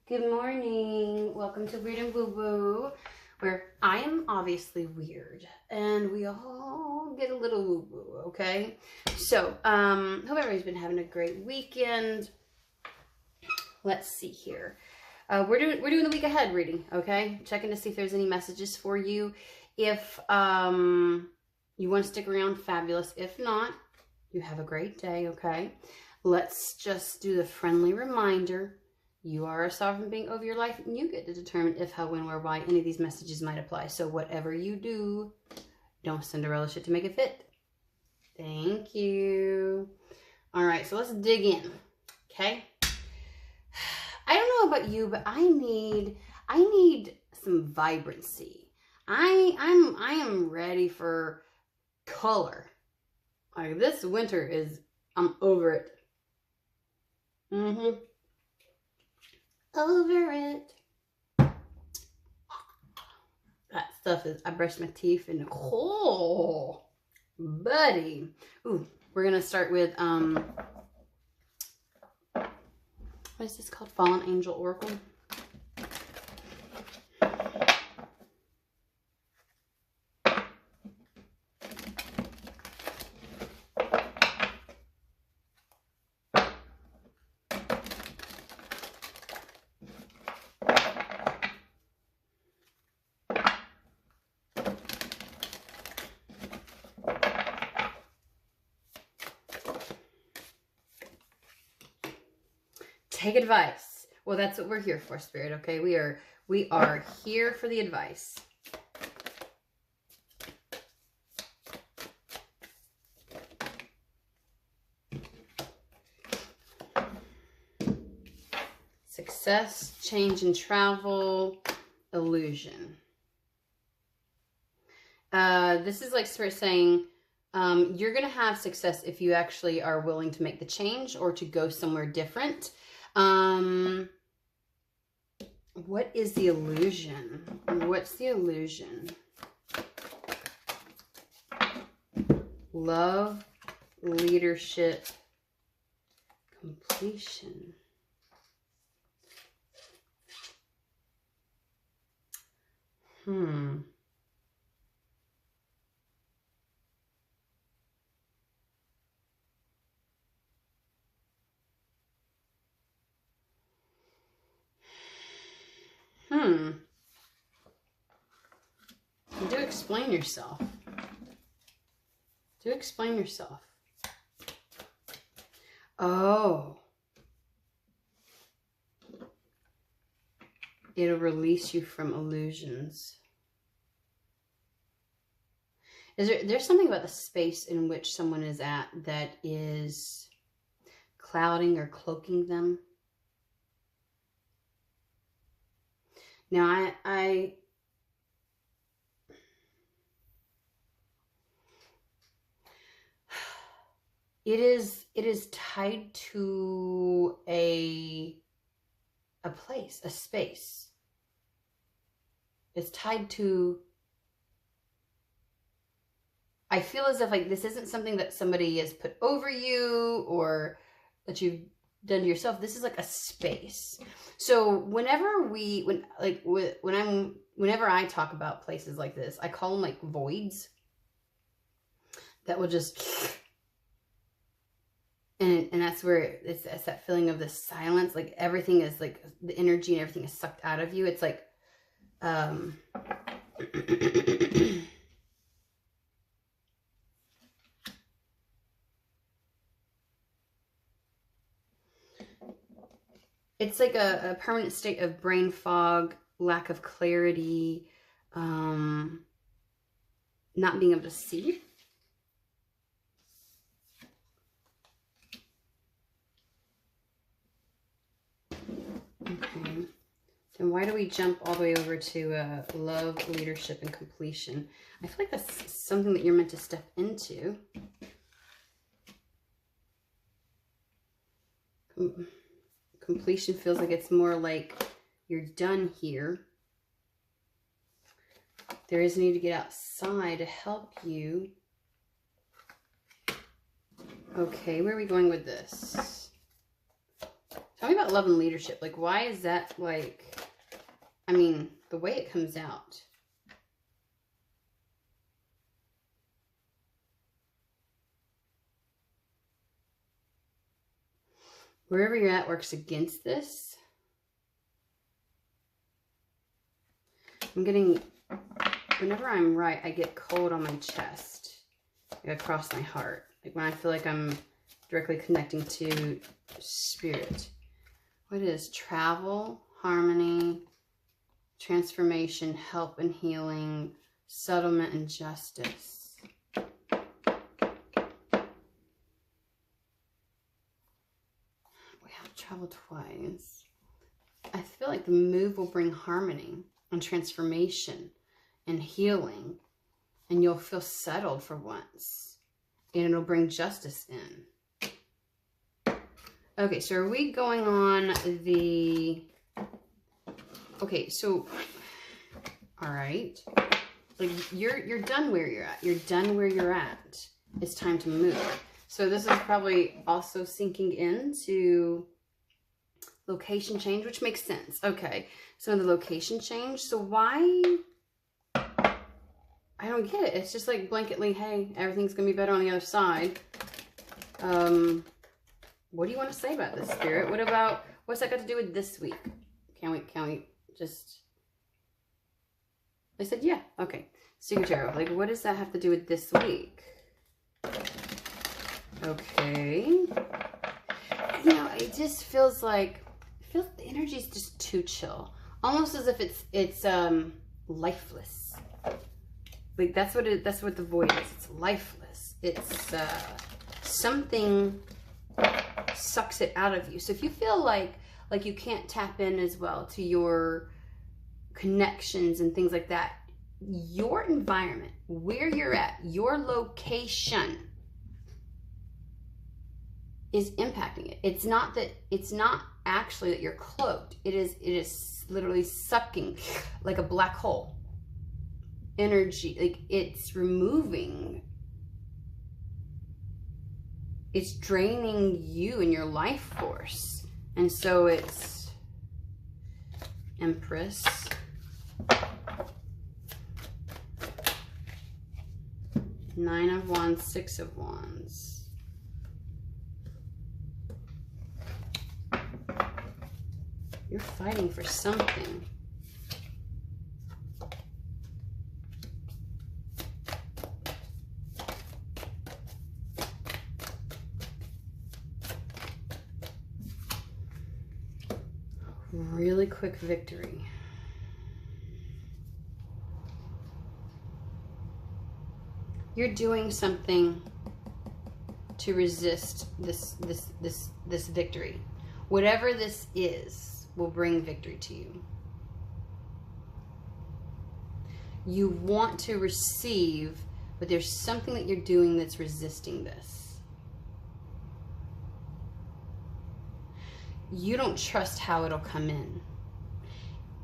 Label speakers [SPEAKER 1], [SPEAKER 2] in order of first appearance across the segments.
[SPEAKER 1] Good morning. Welcome to Weird and Woo Woo, where I am obviously weird and we all get a little woo woo, okay? So, hope everybody's been having a great weekend. Let's see here. We're doing the week ahead reading, okay? Checking to see if there's any messages for you. If you want to stick around, fabulous. If not, you have a great day, okay? Let's just do the friendly reminder. You are a sovereign being over your life, and you get to determine if, how, when, where, why any of these messages might apply. So whatever you do, don't Cinderella shit to make it fit. Thank you. All right, so let's dig in, okay? I don't know about you, but I need some vibrancy. I am ready for color. Like this winter I'm over it. Over it. That stuff is, I brushed my teeth and oh, buddy. Ooh, we're gonna start with what is this called? Fallen Angel Oracle. Take advice. Well, that's what we're here for, Spirit, okay? We are here for the advice. Success, change and travel, illusion. This is like Spirit saying, you're going to have success if you actually are willing to make the change or to go somewhere different. What is the illusion? What's the illusion? Love, leadership, completion. Do explain yourself. Do explain yourself. Oh. It'll release you from illusions. There's something about the space in which someone is at that is clouding or cloaking them. Now, it is tied to a place, a space. It's tied to, I feel as if like this isn't something that somebody has put over you or that you've done to yourself. This is like a space. So whenever I talk about places like this, I call them like voids that will just, and that's where it's that feeling of the silence. Like everything is like the energy and everything is sucked out of you. It's like, it's like a permanent state of brain fog, lack of clarity, not being able to see. Okay. Then why do we jump all the way over to love, leadership, and completion? I feel like that's something that you're meant to step into. Completion feels like it's more like you're done here. There is a need to get outside to help you. Okay, where are we going with this? Tell me about love and leadership. Like, why is that, like, I mean, the way it comes out. Wherever you're at works against this. I'm getting, whenever I'm right, I get cold on my chest, like across my heart. Like when I feel like I'm directly connecting to spirit. What is travel, harmony, transformation, help and healing, settlement and justice. We have traveled twice. I feel like the move will bring harmony and transformation and healing, and you'll feel settled for once, and it'll bring justice in. Okay, so are we going on the, okay, so, all right, like you're done where you're at. You're done where you're at. It's time to move. So this is probably also sinking into location change, which makes sense. Okay, so the location change. So why? I don't get it. It's just like blanketly, hey, everything's gonna be better on the other side. What do you want to say about this, Spirit? What about, what's that got to do with this week? Can we just? They said yeah. Okay, Secret Tarot. Like, what does that have to do with this week? Okay. You know, it just feels like, the energy is just too chill. Almost as if it's lifeless. Like that's what the void is. It's lifeless. It's something sucks it out of you. So if you feel like you can't tap in as well to your connections and things like that, your environment, where you're at, your location is impacting it. It's not actually that you're cloaked. It is literally sucking like a black hole energy. Like it's removing, it's draining you and your life force. And so it's Empress, Nine of Wands, Six of Wands. You're fighting for something. Really quick victory. You're doing something to resist this victory. Whatever this is will bring victory to you. You want to receive, but there's something that you're doing that's resisting this. You don't trust how it'll come in.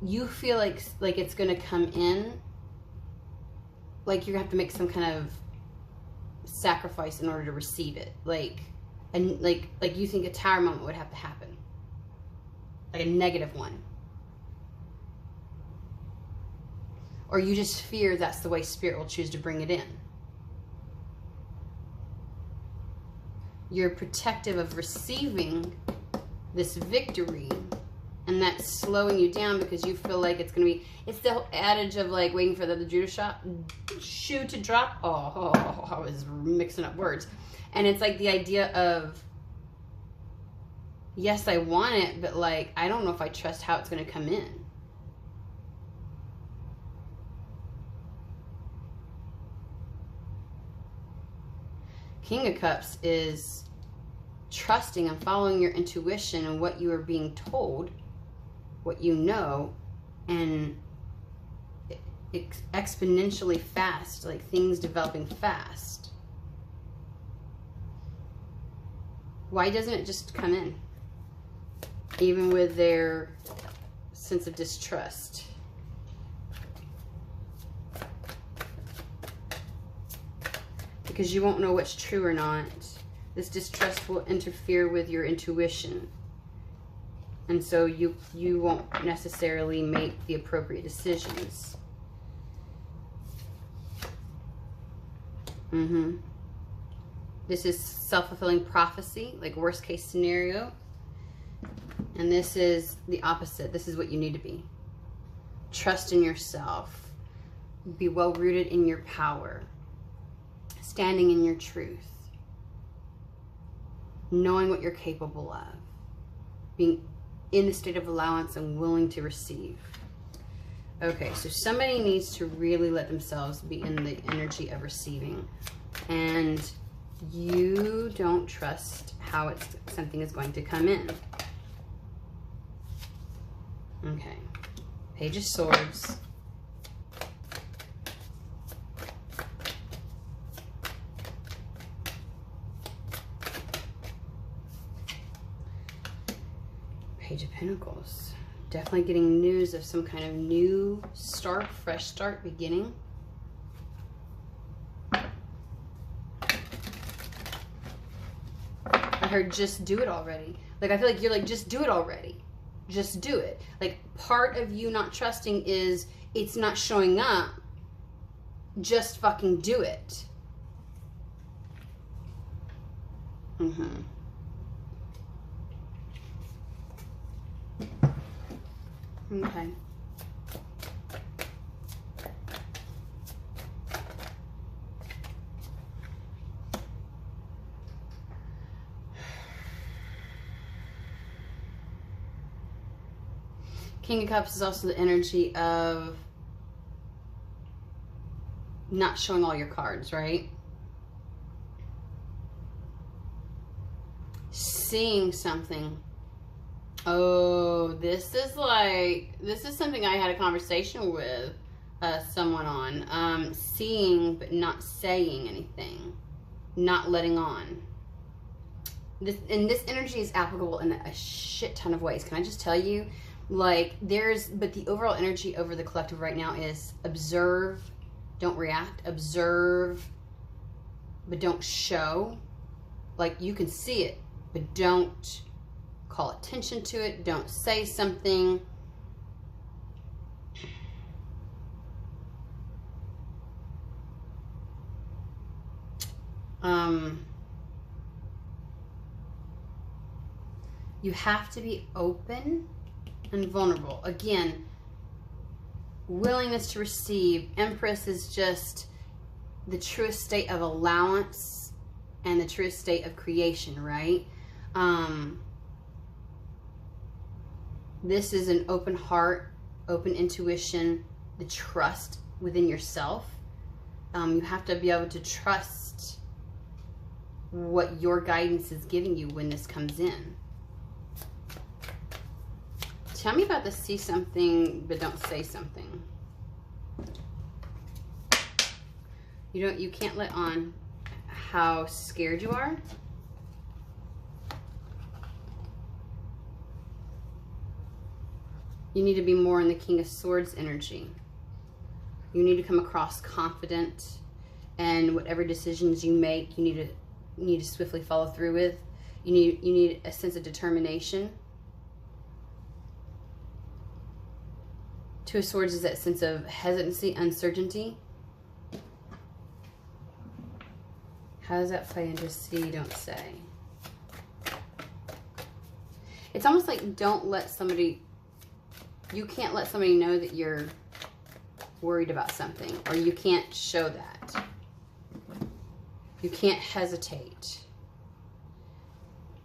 [SPEAKER 1] You feel like it's going to come in, like you have to make some kind of sacrifice in order to receive it. Like you think a tower moment would have to happen. Like a negative one. Or you just fear that's the way Spirit will choose to bring it in. You're protective of receiving this victory, and that's slowing you down because you feel like it's going to be, it's the adage of like waiting for the shoe to drop. Oh, I was mixing up words. And it's like the idea of, yes, I want it, but like, I don't know if I trust how it's going to come in. King of Cups is trusting and following your intuition and what you are being told, what you know, and exponentially fast, like things developing fast. Why doesn't it just come in? Even with their sense of distrust. Because you won't know what's true or not. This distrust will interfere with your intuition. And so you won't necessarily make the appropriate decisions. This is self-fulfilling prophecy, like worst case scenario. And this is the opposite. This is what you need to be. Trust in yourself. Be well rooted in your power. Standing in your truth. Knowing what you're capable of. Being in the state of allowance and willing to receive. Okay, so somebody needs to really let themselves be in the energy of receiving. And you don't trust how something is going to come in. Okay. Page of Swords. Page of Pentacles. Definitely getting news of some kind of new start, fresh start, beginning. I heard just do it already. Like, I feel like you're like, just do it already. Just do it. Like, part of you not trusting is it's not showing up. Just fucking do it. Okay. King of Cups is also the energy of not showing all your cards, right? Seeing something. Oh, this is something I had a conversation with someone on. Seeing but not saying anything. Not letting on. This energy is applicable in a shit ton of ways. Can I just tell you? Like, but the overall energy over the collective right now is observe, don't react, observe, but don't show. Like, you can see it, but don't call attention to it, don't say something. You have to be open and vulnerable. Again, willingness to receive. Empress is just the truest state of allowance and the truest state of creation, right? This is an open heart, open intuition, the trust within yourself. You have to be able to trust what your guidance is giving you when this comes in. Tell me about the see something but don't say something. You can't let on how scared you are. You need to be more in the King of Swords energy. You need to come across confident, and whatever decisions you make, you need to swiftly follow through with. You need a sense of determination. Two of Swords is that sense of hesitancy, uncertainty. How does that play into see, don't say? It's almost like you can't let somebody know that you're worried about something, or you can't show that. You can't hesitate.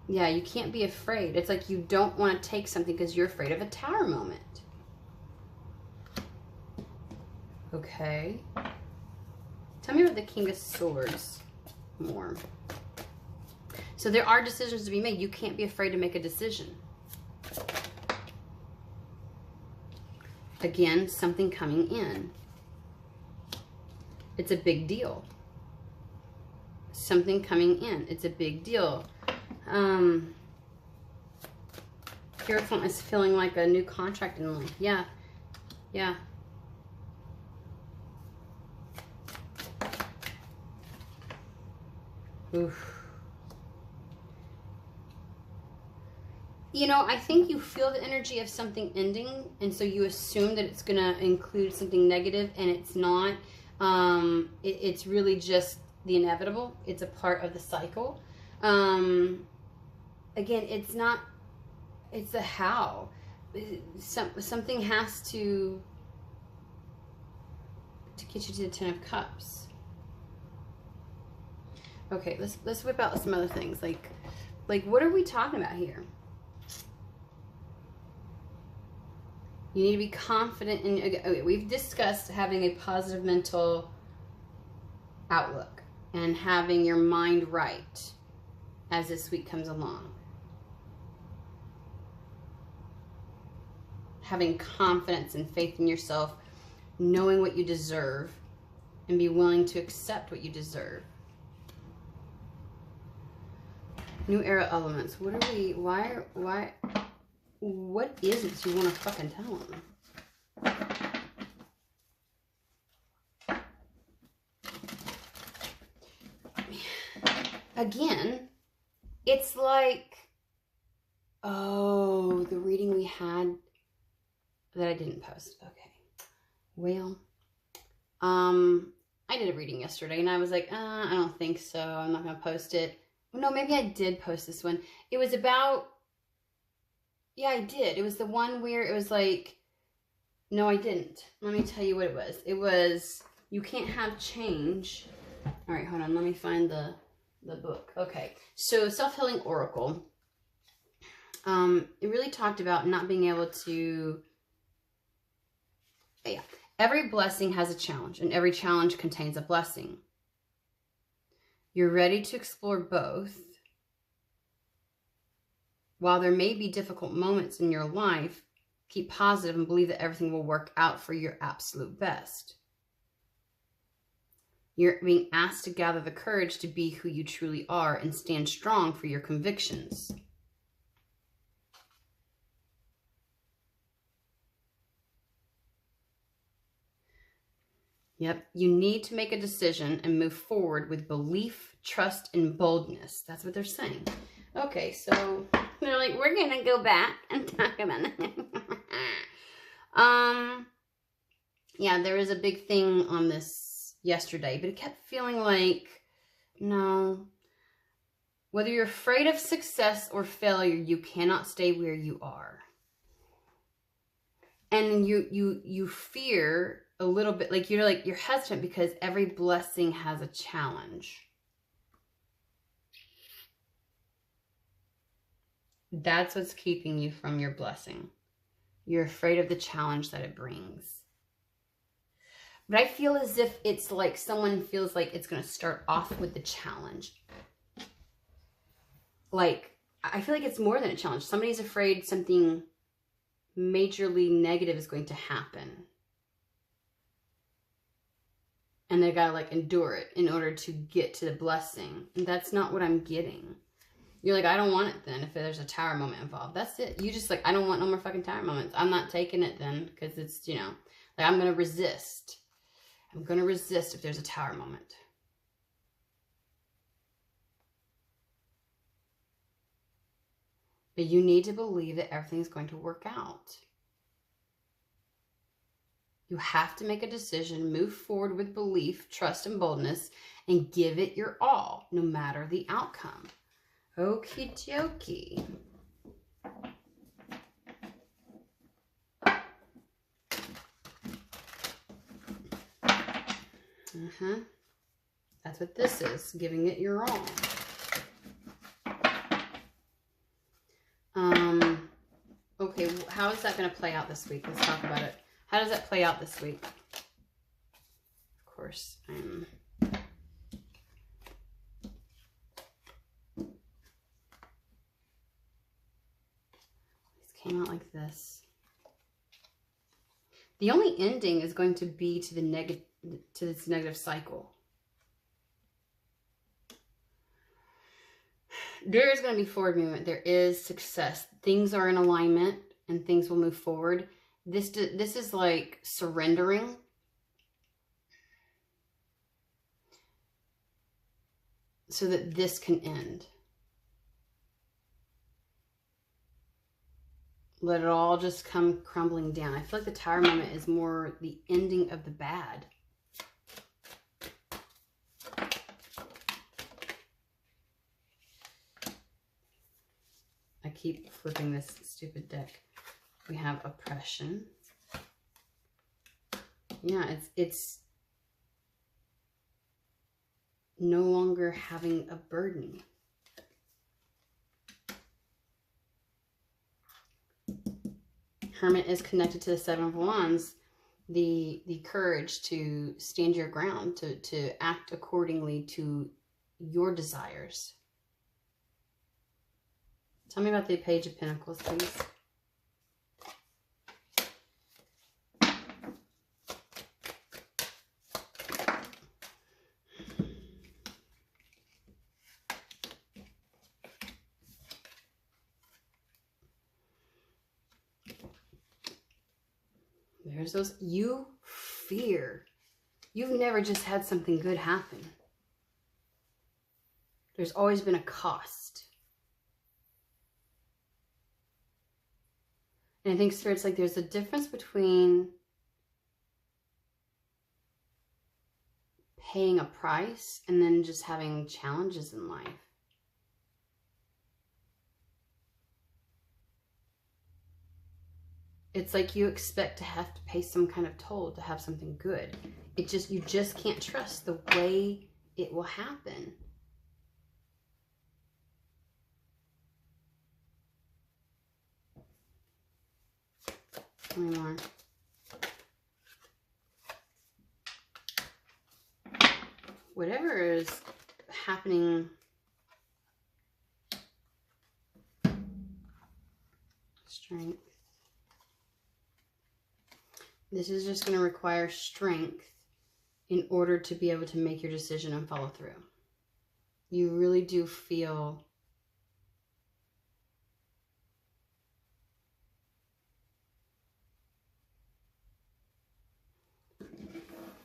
[SPEAKER 1] Yeah, you can't be afraid. It's like you don't want to take something because you're afraid of a tower moment. Okay. Tell me about the King of Swords more. So there are decisions to be made. You can't be afraid to make a decision. Again, something coming in. It's a big deal. Something coming in. It's a big deal. Hierophant is feeling like a new contract in life. Yeah. Yeah. Oof. You know, I think you feel the energy of something ending, and so you assume that it's going to include something negative, and it's not. It's really just the inevitable. It's a part of the cycle. Again, it's not, it's the how. Something has to get you to the Ten of Cups. Okay, let's whip out some other things. Like what are we talking about here? You need to be confident in, okay, we've discussed having a positive mental outlook and having your mind right as this week comes along. Having confidence and faith in yourself, knowing what you deserve, and be willing to accept what you deserve. New era elements. What are we, why, what is it you want to fucking tell them? Again, it's like, oh, the reading we had that I didn't post. Okay. Well, I did a reading yesterday and I was like, I don't think so. I'm not going to post it. No, maybe I did post this one. It was about, yeah, I did. It was the one where it was like, no, I didn't. Let me tell you what it was. It was, you can't have change. All right, hold on. Let me find the book. Okay. So Self-Healing Oracle. It really talked about not being able to, yeah. Every blessing has a challenge, and every challenge contains a blessing. You're ready to explore both. While there may be difficult moments in your life, keep positive and believe that everything will work out for your absolute best. You're being asked to gather the courage to be who you truly are and stand strong for your convictions. Yep, you need to make a decision and move forward with belief, trust, and boldness. That's what they're saying. Okay, so they're like, we're going to go back and talk about it. Yeah, there was a big thing on this yesterday, but it kept feeling like, no. Whether you're afraid of success or failure, you cannot stay where you are. And you fear a little bit, you're hesitant because every blessing has a challenge. That's what's keeping you from your blessing. You're afraid of the challenge that it brings. But I feel as if it's like someone feels like it's going to start off with the challenge. Like, I feel like it's more than a challenge. Somebody's afraid something majorly negative is going to happen. And they gotta like endure it in order to get to the blessing. And that's not what I'm getting. You're like, I don't want it then if there's a tower moment involved. That's it. You just like, I don't want no more fucking tower moments. I'm not taking it then because it's, you know, like I'm going to resist. I'm going to resist if there's a tower moment. But you need to believe that everything's going to work out. You have to make a decision, move forward with belief, trust, and boldness, and give it your all, no matter the outcome. Okie dokie. That's what this is, giving it your all. Okay, how is that going to play out this week? Let's talk about it. How does that play out this week? Of course, These came out like this. The only ending is going to be to this negative cycle. There is going to be forward movement. There is success. Things are in alignment and things will move forward. This is like surrendering. So that this can end. let it all just come crumbling down. I feel like the Tower moment is more the ending of the bad. I keep flipping this stupid deck. We have oppression. Yeah, it's no longer having a burden. Hermit is connected to the Seven of Wands, the courage to stand your ground, to act accordingly to your desires. Tell me about the Page of Pentacles, please. There's those, you fear. You've never just had something good happen. There's always been a cost. And I think, Spirit's like there's a difference between paying a price and then just having challenges in life. It's like you expect to have to pay some kind of toll to have something good. You just can't trust the way it will happen. Tell me more. Whatever is happening, strength. This is just going to require strength in order to be able to make your decision and follow through. You really do feel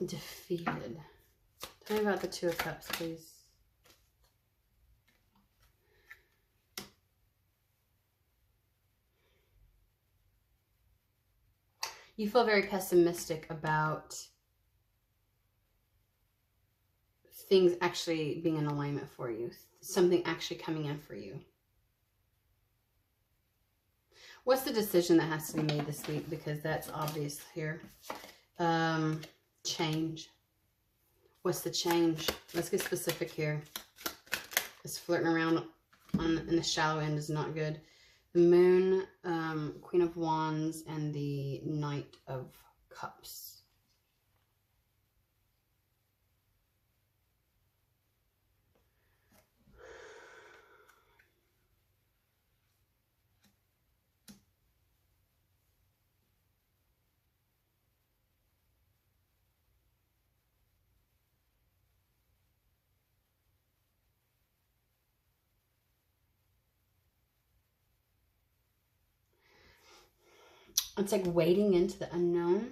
[SPEAKER 1] defeated. Tell me about the Two of Cups, please. You feel very pessimistic about things actually being in alignment for you. Something actually coming in for you. What's the decision that has to be made this week? Because that's obvious here. Change. What's the change? Let's get specific here. This flirting around in the shallow end is not good. The Moon, Queen of Wands, and the Knight of Cups. It's like wading into the unknown.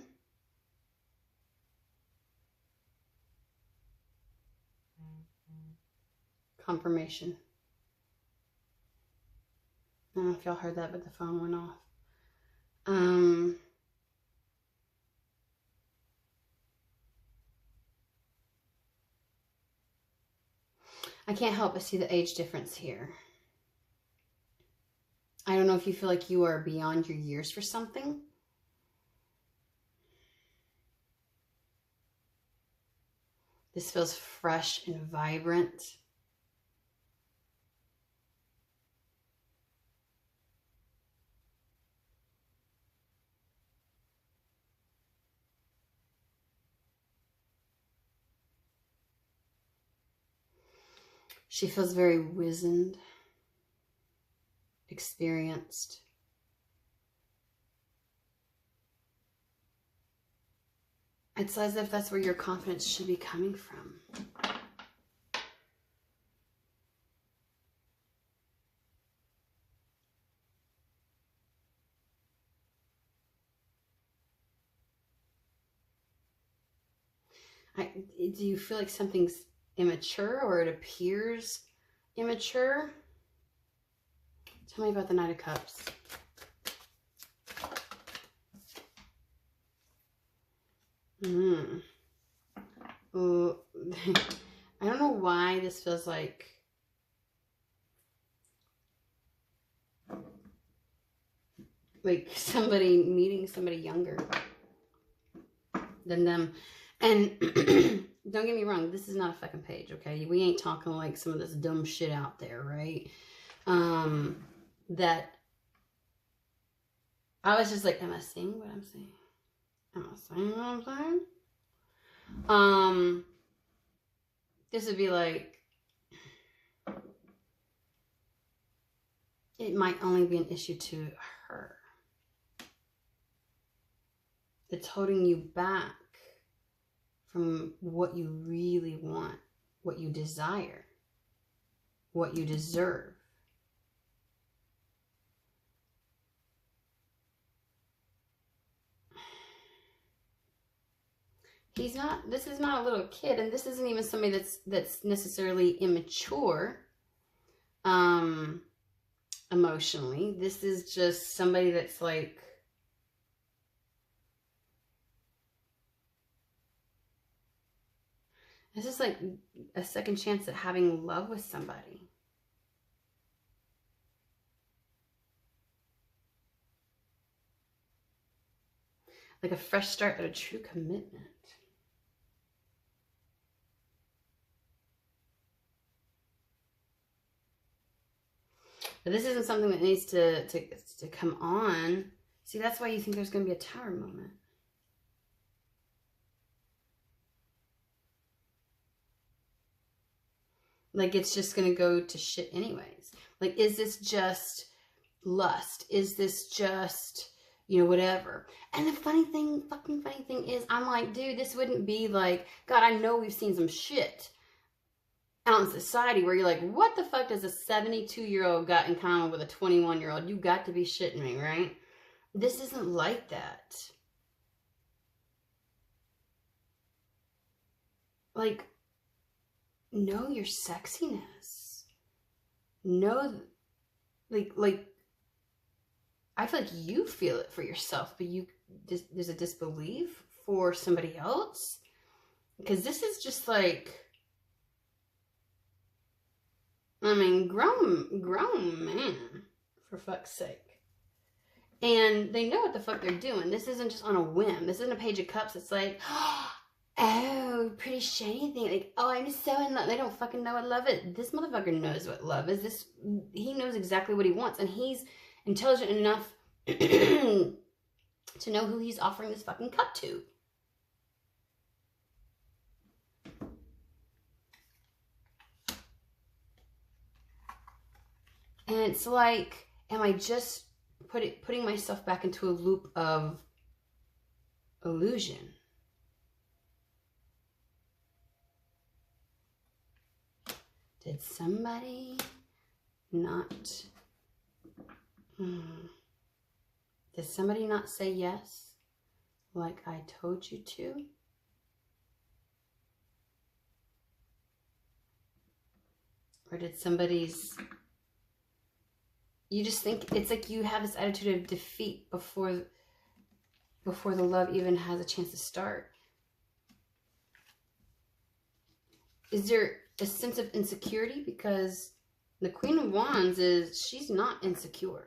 [SPEAKER 1] Confirmation. I don't know if y'all heard that, but the phone went off. I can't help but see the age difference here. I don't know if you feel like you are beyond your years for something. This feels fresh and vibrant. She feels very wizened, experienced. It's as if that's where your confidence should be coming from. Do you feel like something's immature, or it appears immature? Tell me about the Knight of Cups. Mm. Ooh. I don't know why this feels like somebody meeting somebody younger than them. And don't get me wrong, this is not a fucking page, okay? We ain't talking like some of this dumb shit out there, right? That I was just like, am I saying what I'm saying? Am I saying what I'm saying? This would be like, it might only be an issue to her. It's holding you back from what you really want, what you desire, what you deserve. This is not a little kid, and this isn't even somebody that's necessarily immature, emotionally. This is just somebody that's like, this is like a second chance at having love with somebody. Like a fresh start at a true commitment. But this isn't something that needs to come on. See, that's why you think there's going to be a tower moment. Like, it's just going to go to shit anyways. Like, is this just lust? Is this just, you know, whatever? And the fucking funny thing is, I'm like, dude, this wouldn't be like, God, I know we've seen some shit out in society where you're like, what the fuck does a 72-year-old got in common with a 21-year-old? You got to be shitting me, right? This isn't like that. Like, know your sexiness. Know, like, I feel like you feel it for yourself, but there's a disbelief for somebody else. Because this is just like, I mean, grown man, for fuck's sake. And they know what the fuck they're doing. This isn't just on a whim. This isn't a page of cups. It's like, oh, pretty shiny thing. Like, oh, I'm so in love. They don't fucking know what love is. This motherfucker knows what love is. He knows exactly what he wants. And he's intelligent enough to know who he's offering this fucking cup to. And it's like, am I just putting myself back into a loop of illusion? Did somebody not... Did somebody not say yes like I told you to? Or did somebody's... You just think, it's like you have this attitude of defeat before the love even has a chance to start. Is there a sense of insecurity? Because the Queen of Wands she's not insecure.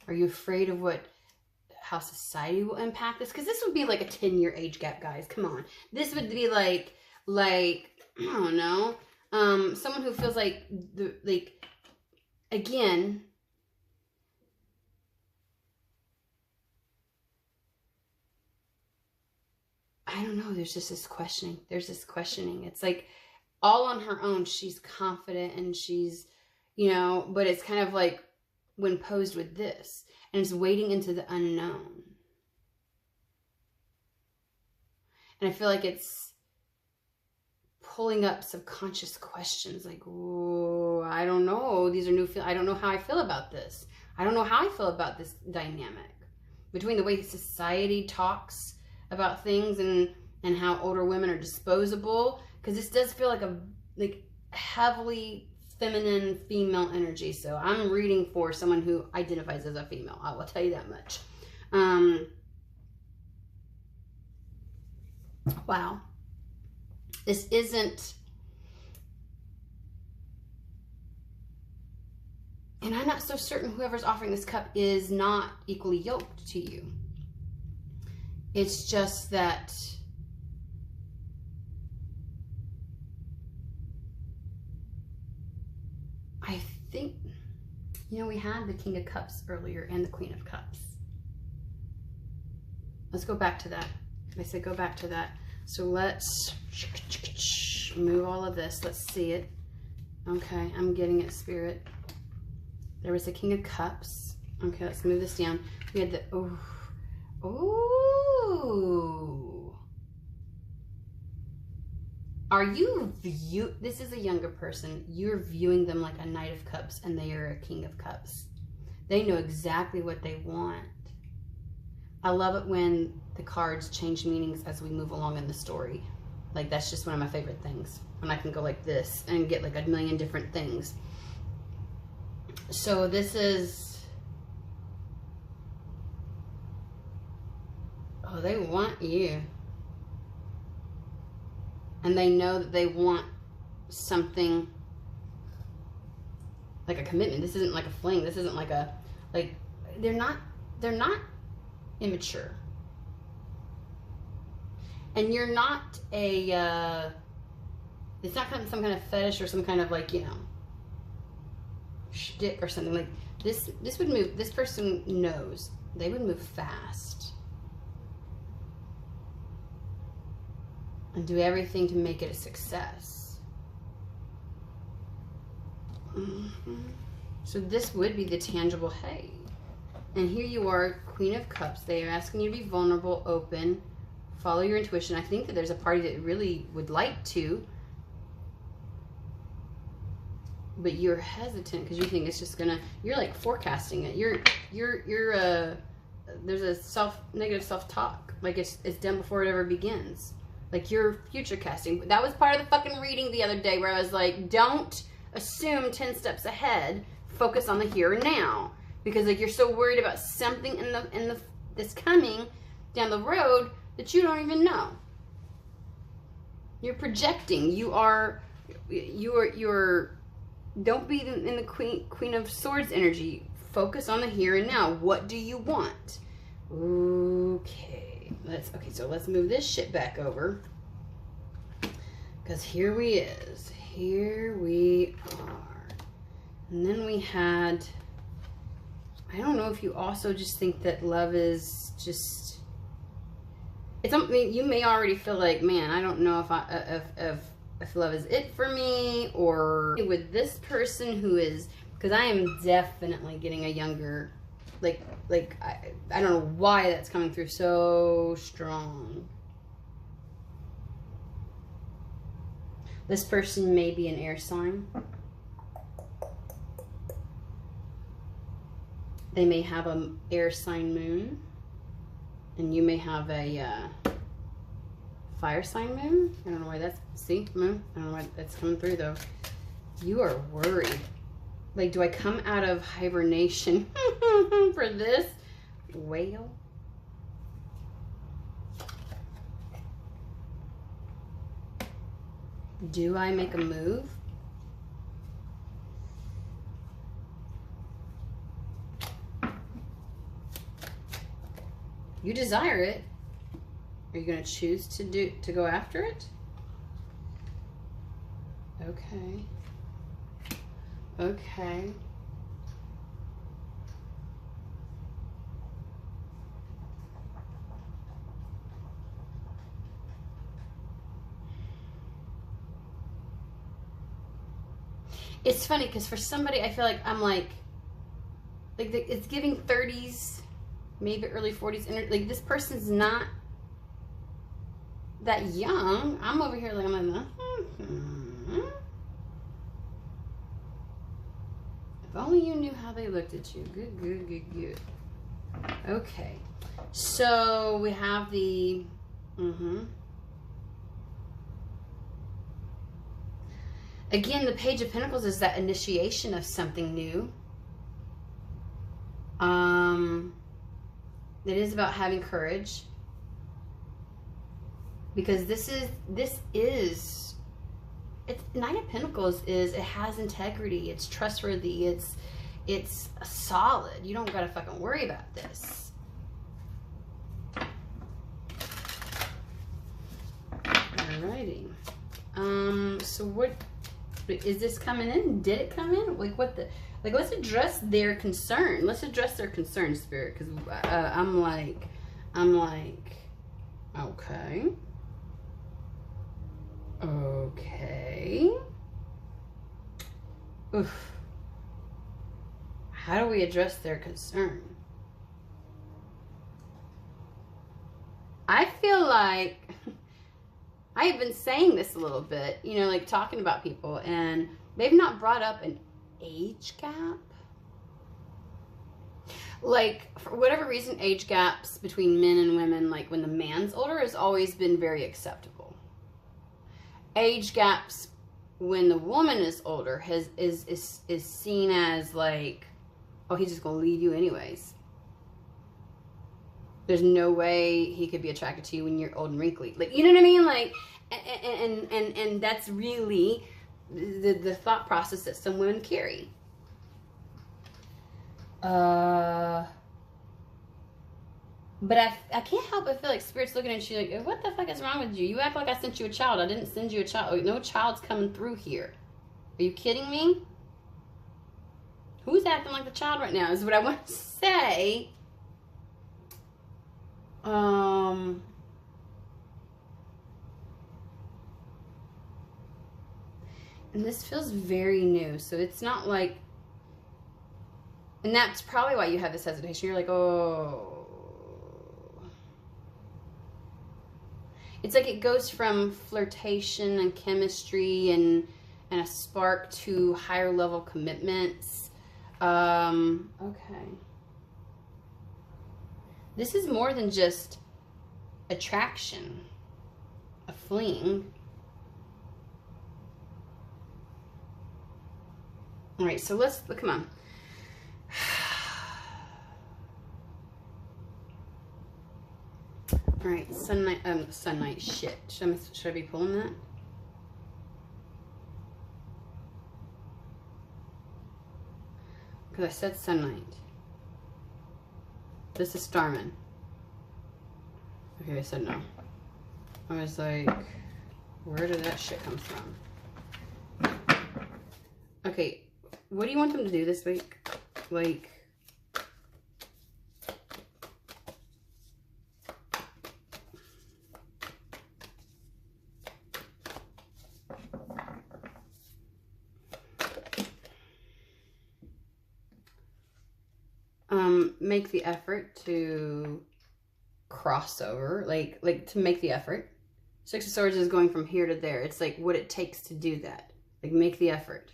[SPEAKER 1] Are you afraid of how society will impact this? Because this would be like a 10-year age gap, guys. Come on. This would be like, I don't know, someone who feels like, again, I don't know, there's just this questioning. There's this questioning. It's like all on her own, she's confident and she's, you know, but it's kind of like when posed with this, and it's wading into the unknown. And I feel like it's pulling up subconscious questions like, oh, I don't know. These are new. I don't know how I feel about this. I don't know how I feel about this dynamic between the way society talks about things and how older women are disposable. Because this does feel like a heavily feminine female energy. So I'm reading for someone who identifies as a female. I will tell you that much. Wow. This isn't, and I'm not so certain whoever's offering this cup is not equally yoked to you. It's just that I think, you know, we had the King of Cups earlier and the Queen of Cups. Let's go back to that. I said go back to that. So let's move all of this. Let's see it. Okay, I'm getting it, Spirit. There was the King of Cups. Okay, let's move this down. We had the, oh, oh. Are you this is a younger person. You're viewing them like a Knight of Cups and they are a King of Cups. They know exactly what they want. I love it when the cards change meanings as we move along in the story. Like, that's just one of my favorite things. When I can go like this and get like a million different things. So this is, oh, they want you. And they know that they want something like a commitment. This isn't like a fling. This isn't like a, like, they're not immature. And you're not a, it's not kind of some kind of fetish or some kind of like, you know, shtick or something. Like this would move, this person knows they would move fast and do everything to make it a success. So this would be the tangible, hey. And here you are, Queen of Cups. They are asking you to be vulnerable, open, follow your intuition. I think that there's a party that really would like to, but you're hesitant because you think it's just gonna, you're like forecasting it. There's a negative self-talk. Like it's done before it ever begins. Like you're future casting. That was part of the fucking reading the other day where I was like, don't assume 10 steps ahead. Focus on the here and now. Because like you're so worried about something in the that's coming down the road that you don't even know. You're projecting. You're don't be in the Queen of Swords energy. Focus on the here and now. What do you want? Okay. So let's move this shit back over. Because here we are. And then we had, I don't know if you also just think that love is just, it's something you may already feel like, man, I don't know if love is it for me, or with this person who is, because I am definitely getting a younger, I don't know why that's coming through so strong. This person may be an air sign. They may have an air sign moon, and you may have a fire sign moon. I don't know why that's, see, moon? I don't know why that's coming through though. You are worried. Like, do I come out of hibernation for this? Whale? Do I make a move? You desire it. Are you going to choose to go after it? Okay. Okay. It's funny because for somebody, I feel like I'm like it's giving 30s, maybe early 40s. Like this person's not that young. I'm over here like I'm like, if only you knew how they looked at you. Good, good, good, good. Okay, so we have the Again, the Page of Pentacles is that initiation of something new. It is about having courage. Because this is it's Knight of Pentacles is, it has integrity, it's trustworthy, it's solid. You don't gotta fucking worry about this. Alrighty. So what is this coming in? Did it come in? Like what the, like, let's address their concern. Let's address their concern, Spirit, because I'm like, okay. Okay. Oof. How do we address their concern? I feel like I've been saying this a little bit, you know, like talking about people, and they've not brought up an age gap. Like, for whatever reason, age gaps between men and women, like when the man's older, has always been very acceptable. Age gaps when the woman is older is seen as like, oh, he's just gonna leave you anyways. There's no way he could be attracted to you when you're old and wrinkly. Like, you know what I mean? Like, and that's really the thought process that some women carry. But I can't help but feel like Spirit's looking at you like, what the fuck is wrong with you? You act like I sent you a child. I didn't send you a child. Like, no child's coming through here. Are you kidding me? Who's acting like the child right now is what I want to say. And this feels very new. So it's not like, and that's probably why you have this hesitation. You're like, oh. It's like it goes from flirtation and chemistry and a spark to higher level commitments. Okay. This is more than just attraction, a fling. All right, so let's, come on. All right, sun night shit. Should I be pulling that? Because I said sun night. This is Starman. Okay, I said no. I was like, where did that shit come from? Okay, what do you want them to do this week? Like, make the effort to cross over, like to make the effort. Six of Swords is going from here to there. It's like what it takes to do that. Like, make the effort.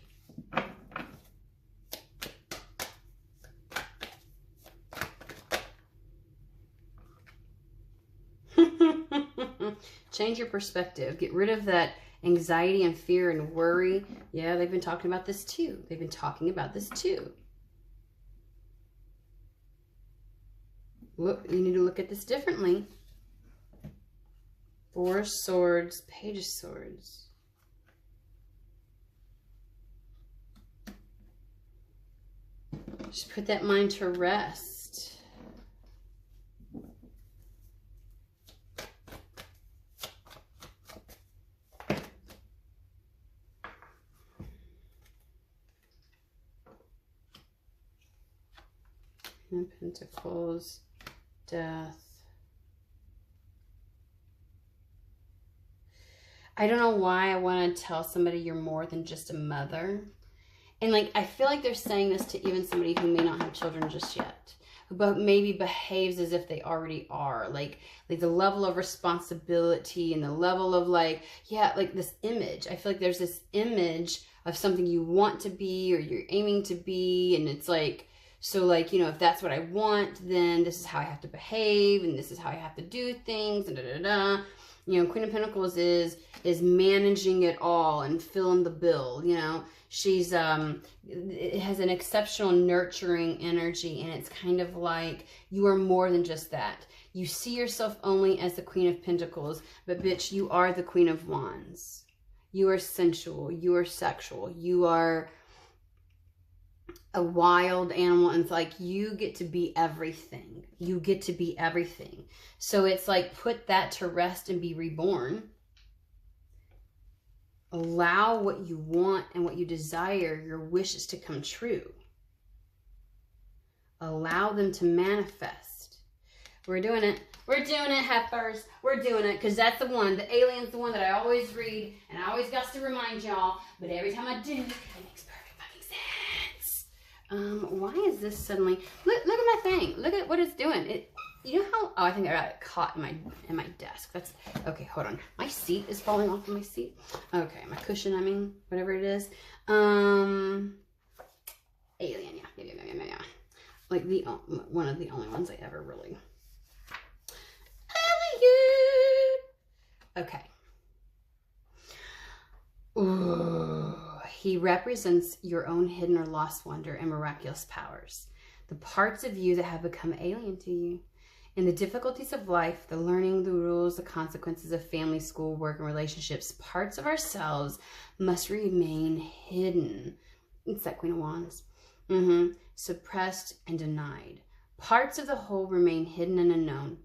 [SPEAKER 1] Change your perspective. Get rid of that anxiety and fear and worry. Yeah, they've been talking about this too. They've been talking about this too. Look, you need to look at this differently. Four of Swords, Page of Swords. Just put that mind to rest. And Pentacles. Death. I don't know why I want to tell somebody you're more than just a mother. And like, I feel like they're saying this to even somebody who may not have children just yet, but maybe behaves as if they already are. Like the level of responsibility and the level of like, yeah, like this image. I feel like there's this image of something you want to be or you're aiming to be. And it's like, so like, you know, if that's what I want, then this is how I have to behave and this is how I have to do things and da da da. You know, Queen of Pentacles is managing it all and filling the bill, you know. She's, it has an exceptional nurturing energy, and it's kind of like you are more than just that. You see yourself only as the Queen of Pentacles, but bitch, you are the Queen of Wands. You are sensual, you are sexual, you are a wild animal, and it's like you get to be everything. You get to be everything. So it's like put that to rest and be reborn. Allow what you want and what you desire, your wishes, to come true. Allow them to manifest. We're doing it. We're doing it, heifers. We're doing it, because that's the one. The alien's the one that I always read, and I always got to remind y'all, but every time I do, it makes perfect fucking sense. Why is this suddenly... Look at my thing. Look at what it's doing. You know how... Oh, I think I got it caught in my desk. That's... Okay, hold on. My seat is falling off of my seat. Okay, my cushion, I mean, whatever it is. Alien, yeah. Like, one of the only ones I ever really... Alien! Okay. Ooh. He represents your own hidden or lost wonder and miraculous powers. The parts of you that have become alien to you. In the difficulties of life, the learning, the rules, the consequences of family, school, work, and relationships, parts of ourselves must remain hidden. It's that Queen of Wands. Suppressed and denied. Parts of the whole remain hidden and unknown.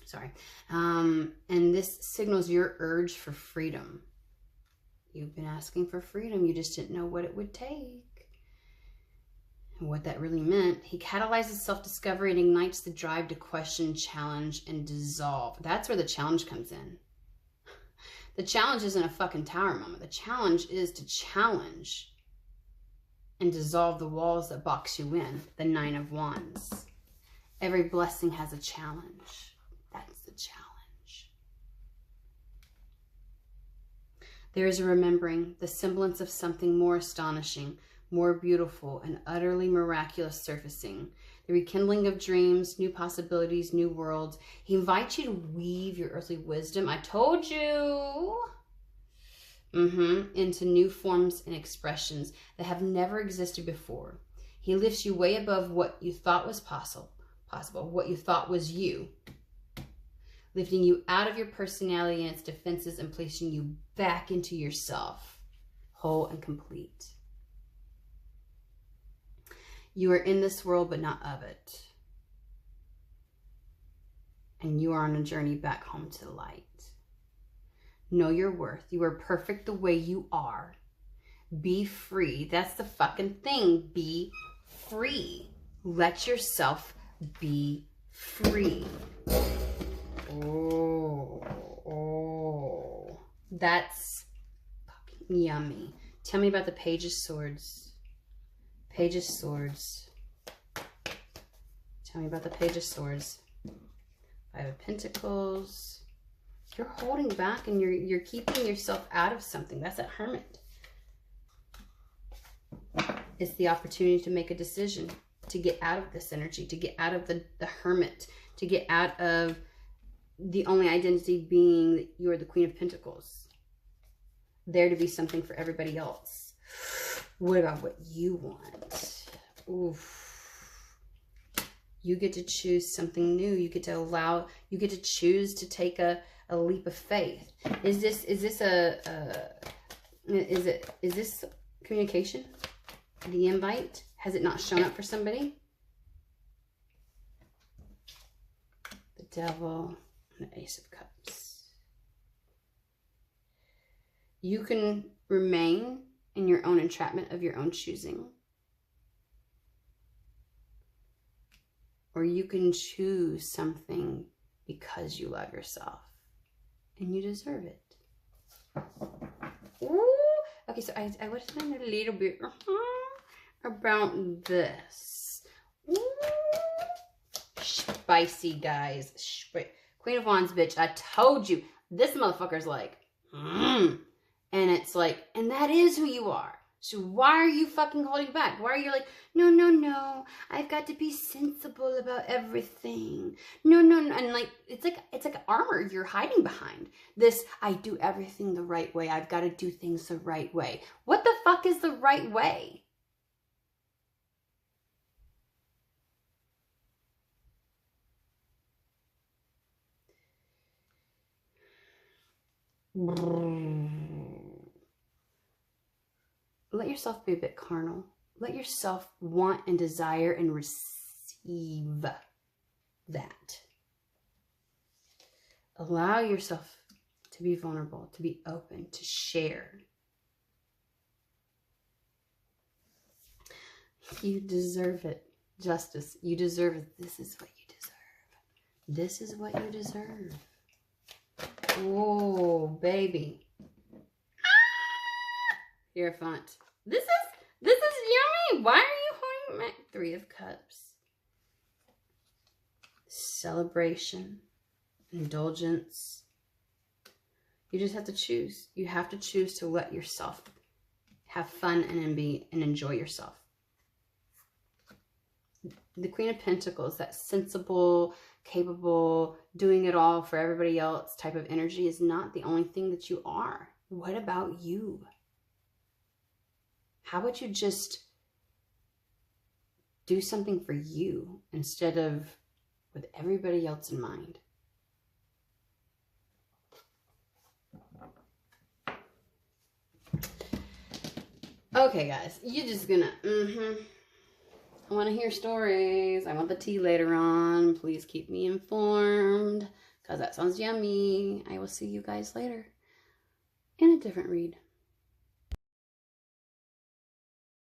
[SPEAKER 1] Sorry. And this signals your urge for freedom. You've been asking for freedom. You just didn't know what it would take. And what that really meant. He catalyzes self-discovery and ignites the drive to question, challenge, and dissolve. That's where the challenge comes in. The challenge isn't a fucking tower moment. The challenge is to challenge and dissolve the walls that box you in. The Nine of Wands. Every blessing has a challenge. That's the challenge. There is a remembering, the semblance of something more astonishing, more beautiful, and utterly miraculous surfacing. The rekindling of dreams, new possibilities, new worlds. He invites you to weave your earthly wisdom. I told you. Into new forms and expressions that have never existed before. He lifts you way above what you thought was possible, what you thought was you. Lifting you out of your personality and its defenses and placing you back into yourself, whole and complete. You are in this world, but not of it. And you are on a journey back home to the light. Know your worth. You are perfect the way you are. Be free. That's the fucking thing. Be free. Let yourself be free. Oh, that's fucking yummy. Tell me about the Page of Swords. Page of Swords. Tell me about the Page of Swords. Five of Pentacles. You're holding back and you're keeping yourself out of something. That's a Hermit. It's the opportunity to make a decision, to get out of this energy, to get out of the Hermit, to get out of the only identity being that you are the Queen of Pentacles. There to be something for everybody else. What about what you want? Oof. You get to choose something new. You get to choose to take a leap of faith. Is this communication? The invite? Has it not shown up for somebody? The Devil. The Ace of Cups. You can remain in your own entrapment of your own choosing. Or you can choose something because you love yourself. And you deserve it. Ooh. Okay, so I was saying a little bit about this. Ooh. Spicy, guys. Queen of Wands, bitch. I told you. This motherfucker's like, And it's like, and that is who you are. So why are you fucking holding back? Why are you like, no, no, no, I've got to be sensible about everything. No, no, no. And like, it's like armor you're hiding behind. This, I do everything the right way. I've got to do things the right way. What the fuck is the right way? Let yourself be a bit carnal. Let yourself want and desire and receive that. Allow yourself to be vulnerable, to be open, to share. You deserve it. Justice. You deserve it. This is what you deserve. This is what you deserve. Oh, baby. Hierophant. This is yummy. Why are you holding my 3 of Cups? Celebration. Indulgence. You just have to choose. You have to choose to let yourself have fun and enjoy yourself. The Queen of Pentacles, that sensible, capable, doing it all for everybody else type of energy is not the only thing that you are. What about you? How about you just do something for you instead of with everybody else in mind? Okay, guys, you're just gonna, I want to hear stories. I want the tea later on. Please keep me informed because that sounds yummy. I will see you guys later in a different read.